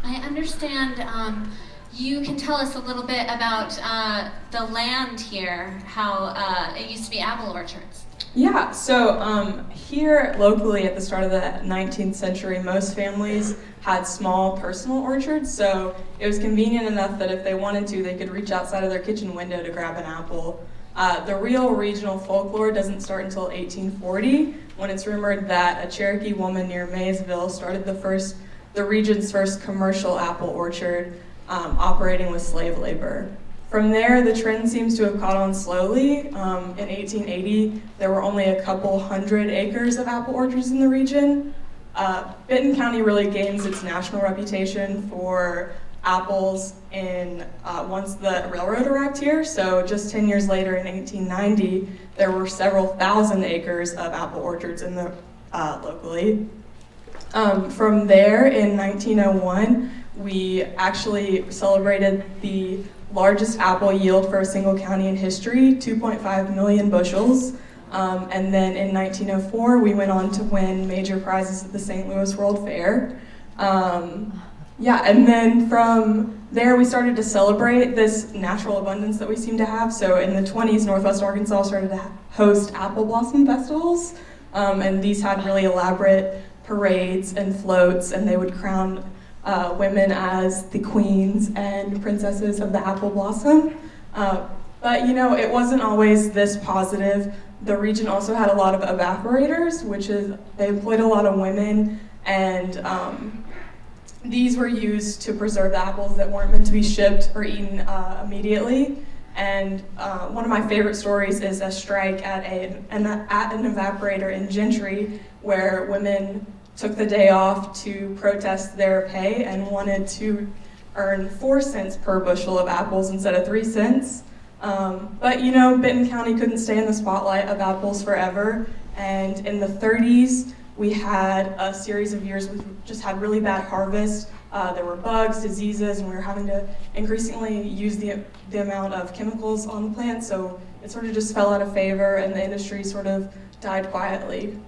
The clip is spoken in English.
I understand you can tell us a little bit about the land here, how it used to be apple orchards. Yeah, so here locally at the start of the 19th century, most families had small personal orchards, so it was convenient enough that if they wanted to, they could reach outside of their kitchen window to grab an apple. The real regional folklore doesn't start until 1840, when it's rumored that a Cherokee woman near Maysville started the region's first commercial apple orchard, operating with slave labor. From there, the trend seems to have caught on slowly. In 1880, there were only a couple hundred acres of apple orchards in the region. Benton County really gains its national reputation for apples once the railroad arrived here. So just 10 years later, in 1890, there were several thousand acres of apple orchards in the locally. From there, in 1901, we actually celebrated the largest apple yield for a single county in history, 2.5 million bushels. And then in 1904, we went on to win major prizes at the St. Louis World Fair. And then from there, we started to celebrate this natural abundance that we seem to have. So in the 20s, Northwest Arkansas started to host apple blossom festivals. And these had really elaborate parades and floats, and they would crown women as the queens and princesses of the apple blossom. But it wasn't always this positive. The region also had a lot of evaporators, they employed a lot of women, and these were used to preserve the apples that weren't meant to be shipped or eaten immediately. And one of my favorite stories is a strike at an evaporator in Gentry, where women took the day off to protest their pay and wanted to earn 4 cents per bushel of apples instead of 3 cents. But Benton County couldn't stay in the spotlight of apples forever. And in the 30s, we had a series of years we just had really bad harvest. There were bugs, diseases, and we were having to increasingly use the amount of chemicals on the plant. So it sort of just fell out of favor, and the industry sort of died quietly.